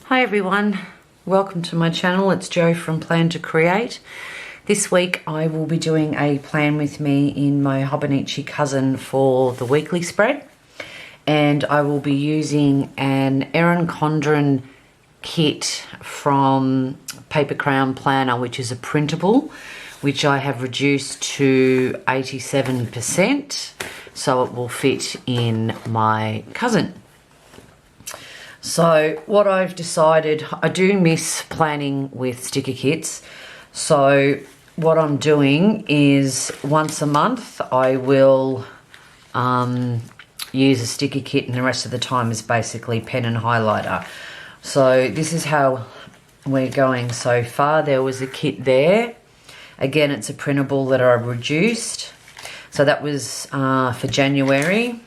Hi everyone, welcome to my channel. It's Jo from Plan to Create. This week I will be doing a plan with me in my Hobonichi cousin for the weekly spread, and I will be using an Erin Condren kit from Paper Crayon Planner, which is a printable, which I have reduced to 87%, so it will fit in my cousin. So what I've decided, I do miss planning with sticker kits. So what I'm doing is once a month I will use a sticker kit, and the rest of the time is basically pen and highlighter. So this is how we're going so far. There was a kit there. Again, it's a printable that I reduced. So that was for January.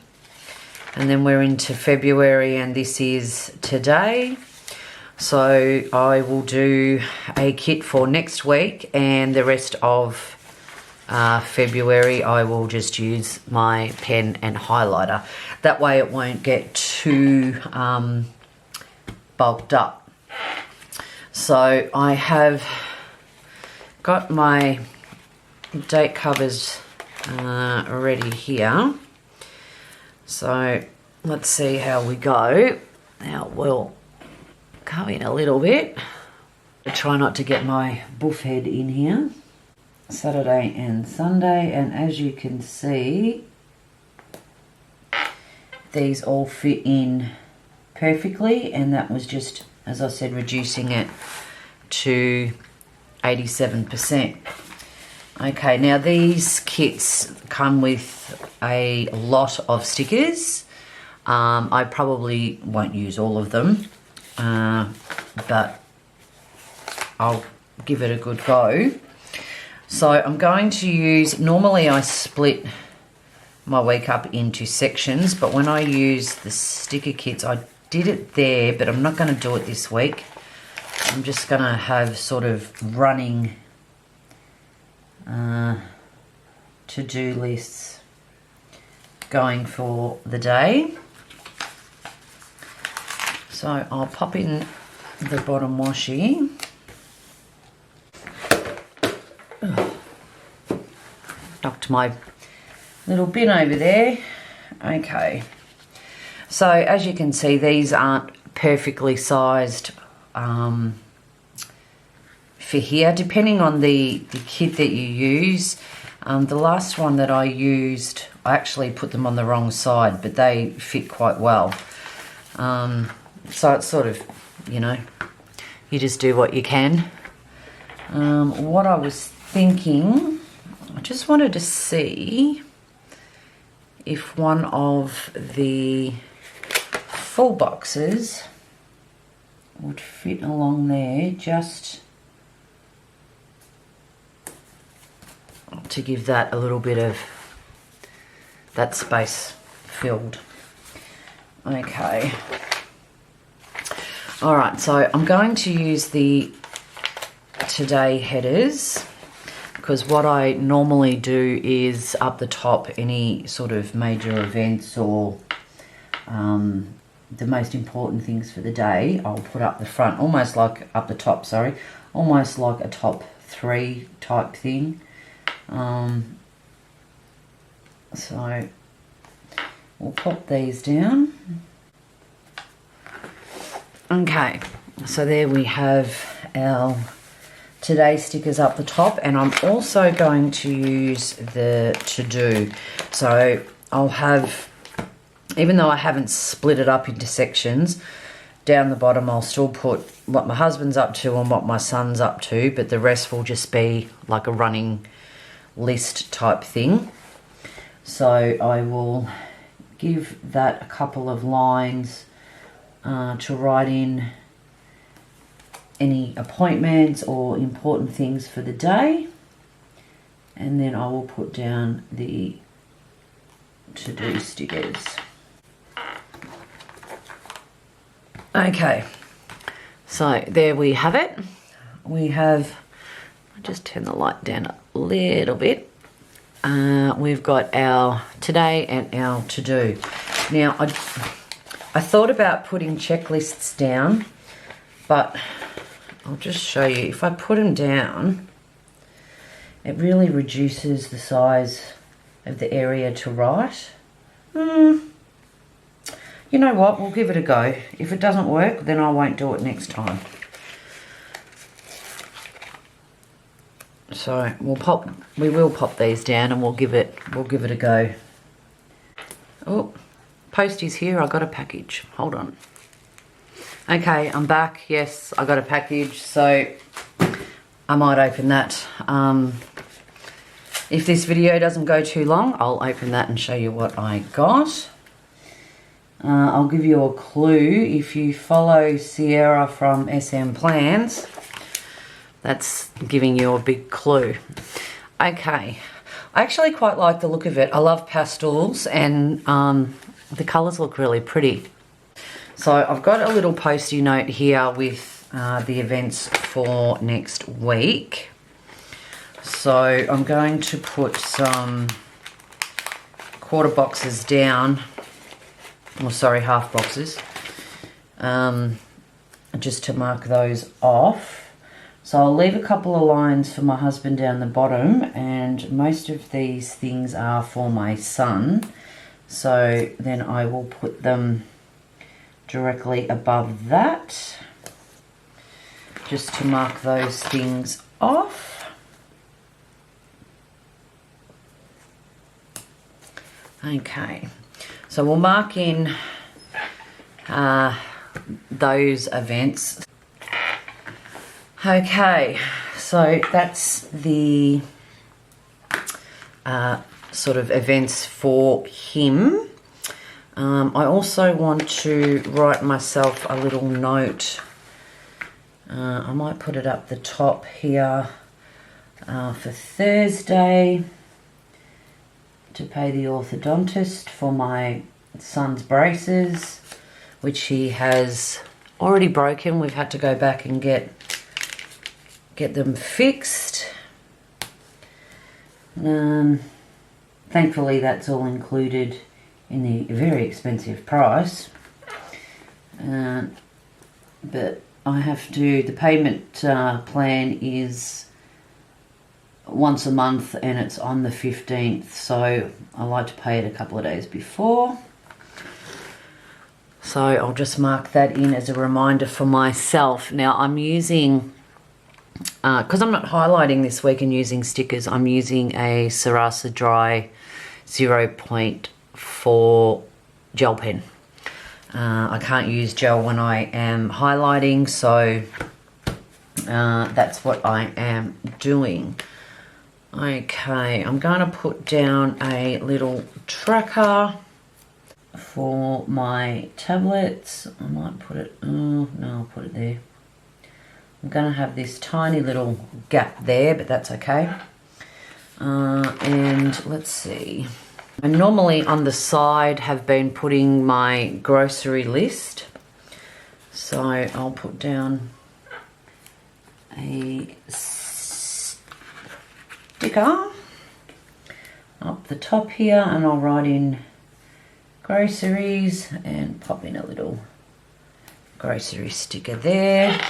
And then we're into February, and this is today. So I will do a kit for next week, and the rest of February I will just use my pen and highlighter. That way it won't get too bulked up. So I have got my date covers ready here. So let's see how we go. Now we'll go in a little bit. I try not to get my buff head in here. Saturday and Sunday, and as you can see, these all fit in perfectly, and that was just, as I said, reducing it to 87%. Okay, now these kits come with a lot of stickers. I probably won't use all of them, but I'll give it a good go. So I'm going to use, normally I split my week up into sections, but when I use the sticker kits, I did it there, but I'm not going to do it this week. I'm just going to have sort of running to-do lists going for the day. So I'll pop in the bottom washi. Knocked my little bin over there. Okay. So as you can see, these aren't perfectly sized for here, depending on the kit that you use. The last one that I used, I actually put them on the wrong side, but they fit quite well. So it's sort of, you know, you just do what you can. What I was thinking, I just wanted to see if one of the full boxes would fit along there, just to give that a little bit of that space filled. Okay. All right, so I'm going to use the today headers, because what I normally do is up the top any sort of major events or the most important things for the day, I'll put up the front, almost like up the top, sorry, almost like a top 3 type thing. So we'll pop these down. Okay, so there we have our today stickers up the top, and I'm also going to use the to-do. So I'll have, even though I haven't split it up into sections, down the bottom I'll still put what my husband's up to and what my son's up to, but the rest will just be like a running list type thing. So I will give that a couple of lines to write in any appointments or important things for the day, and then I will put down the to-do stickers. Okay, so there we have it. We have, I'll just turn the light down a little bit. We've got our today and our to-do. Now I thought about putting checklists down, But I'll just show you. If I put them down, it really reduces the size of the area to write. You know what? We'll give it a go. If it doesn't work, then I won't do it next time. So we will pop these down and we'll give it a go. Oh, Postie's here. I got a package. Hold on. Okay, I'm back. Yes, I got a package, so I might open that. If this video doesn't go too long, I'll open that and show you what I got. I'll give you a clue. If you follow Sierra from SM Plans, that's giving you a big clue. Okay, I actually quite like the look of it. I love pastels, and the colours look really pretty. So I've got a little post-it note here with the events for next week. So I'm going to put some quarter boxes down, or sorry, half boxes, just to mark those off. So I'll leave a couple of lines for my husband down the bottom, and most of these things are for my son. So then I will put them directly above that, just to mark those things off. Okay, so we'll mark in those events. Okay, so that's the sort of events for him. I also want to write myself a little note. I might put it up the top here for Thursday, to pay the orthodontist for my son's braces, which he has already broken. We've had to go back and get them fixed. Thankfully, that's all included in the very expensive price. But I have to, the payment plan is once a month, and it's on the 15th, so I like to pay it a couple of days before. So I'll just mark that in as a reminder for myself. Now I'm using, because I'm not highlighting this week and using stickers, I'm using a Sarasa Dry 0.4 gel pen. I can't use gel when I am highlighting, so that's what I am doing. Okay, I'm going to put down a little tracker for my tablets. I might put it, no, I'll put it there. I'm going to have this tiny little gap there, but that's okay. And let's see. I normally on the side have been putting my grocery list. So I'll put down a sticker up the top here, and I'll write in groceries and pop in a little grocery sticker there.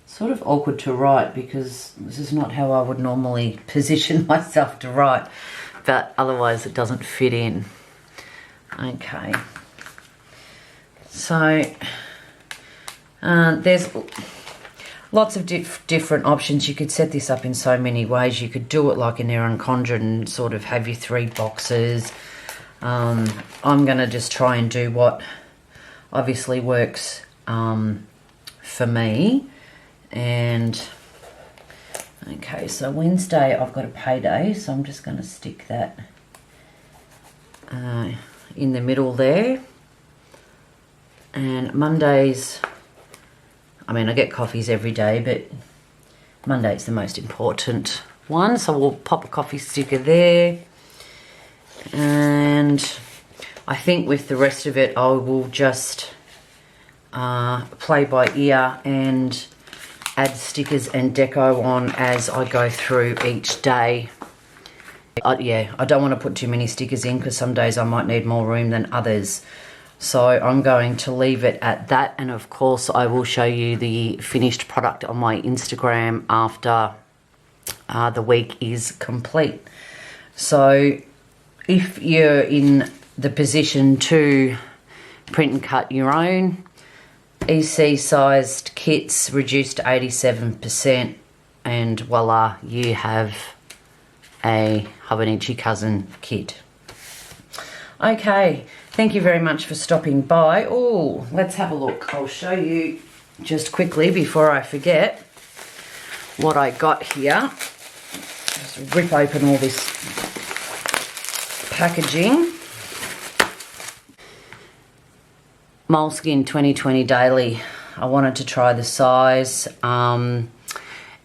Sort of awkward to write because this is not how I would normally position myself to write, but otherwise it doesn't fit in. Okay, so there's lots of different options. You could set this up in so many ways. You could do it like an Erin Condren and sort of have your 3 boxes. I'm going to just try and do what obviously works for me. And okay, so Wednesday I've got a payday, so I'm just going to stick that in the middle there. And Mondays, I mean, I get coffees every day, but Monday's the most important one, so we'll pop a coffee sticker there. And I think with the rest of it, I will just play by ear and add stickers and deco on as I go through each day. Yeah, I don't want to put too many stickers in because some days I might need more room than others. So I'm going to leave it at that, and of course I will show you the finished product on my Instagram after the week is complete. So if you're in the position to print and cut your own, EC sized kits reduced to 87%, and voila, you have a Hobonichi cousin kit. Okay, thank you very much for stopping by. Oh, let's have a look. I'll show you just quickly before I forget what I got here. Just rip open all this packaging. Moleskine 2020 Daily. I wanted to try the size, and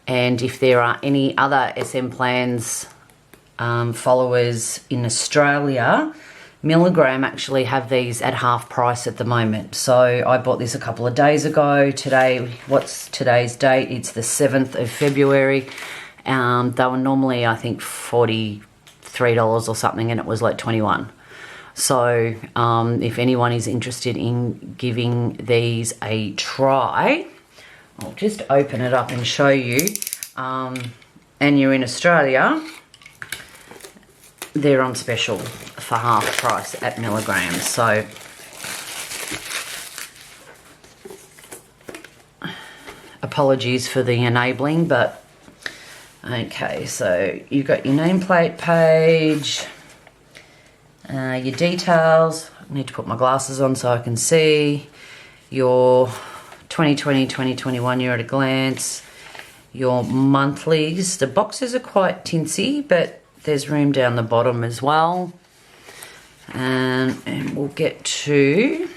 if there are any other SM Plans followers in Australia, Milligram actually have these at half price at the moment. So I bought this a couple of days ago. Today, what's today's date? It's the 7th of February. They were normally, I think, $43 or something, and it was like 21. So if anyone is interested in giving these a try, I'll just open it up and show you. And you're in Australia, they're on special for half price at Milligram. So apologies for the enabling, but okay, so you've got your nameplate page, your details. I need to put my glasses on so I can see. Your 2020, 2021 year at a glance. Your monthlies. The boxes are quite tinsy, but there's room down the bottom as well. And we'll get to,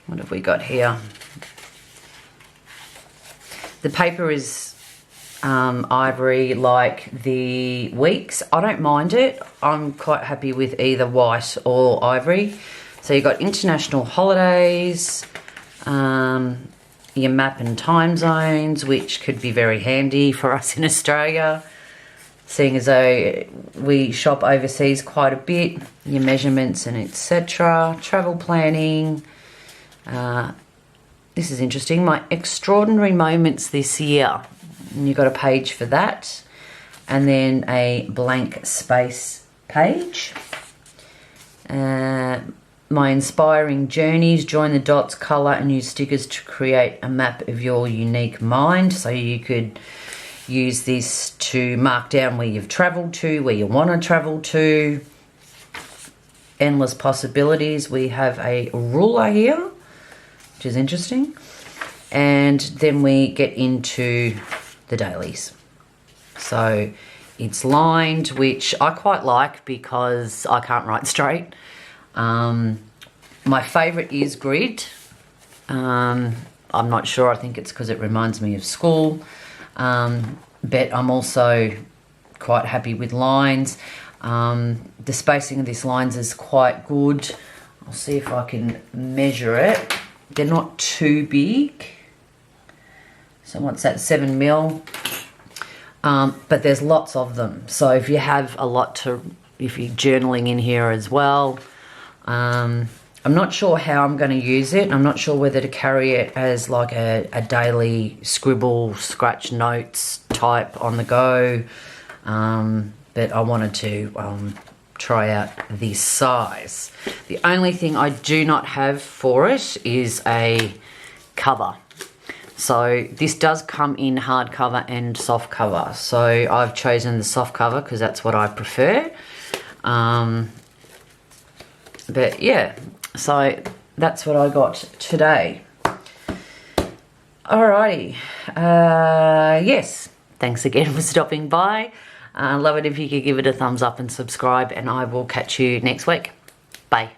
what have we got here? The paper is ivory like the weeks. I don't mind it. I'm quite happy with either white or ivory. So you've got international holidays, your map and time zones, which could be very handy for us in Australia, seeing as though we shop overseas quite a bit, your measurements and etc. Travel planning. This is interesting. My extraordinary moments this year. And you've got a page for that. And then a blank space page. My inspiring journeys, join the dots, colour and use stickers to create a map of your unique mind. So you could use this to mark down where you've travelled to, where you want to travel to. Endless possibilities. We have a ruler here, which is interesting. And then we get into the dailies. So it's lined, which I quite like because I can't write straight. My favourite is grid. I'm not sure. I think it's because it reminds me of school. But I'm also quite happy with lines. The spacing of these lines is quite good. I'll see if I can measure it. They're not too big. So what's that, 7 mil? But there's lots of them. So if you have a lot to, if you're journaling in here as well, I'm not sure how I'm going to use it. I'm not sure whether to carry it as like a daily scribble, scratch notes type on the go. But I wanted to try out this size. The only thing I do not have for it is a cover. So this does come in hardcover and soft cover. So I've chosen the soft cover because that's what I prefer. But yeah, so that's what I got today. Alrighty. Yes, thanks again for stopping by. Love it if you could give it a thumbs up and subscribe, and I will catch you next week. Bye.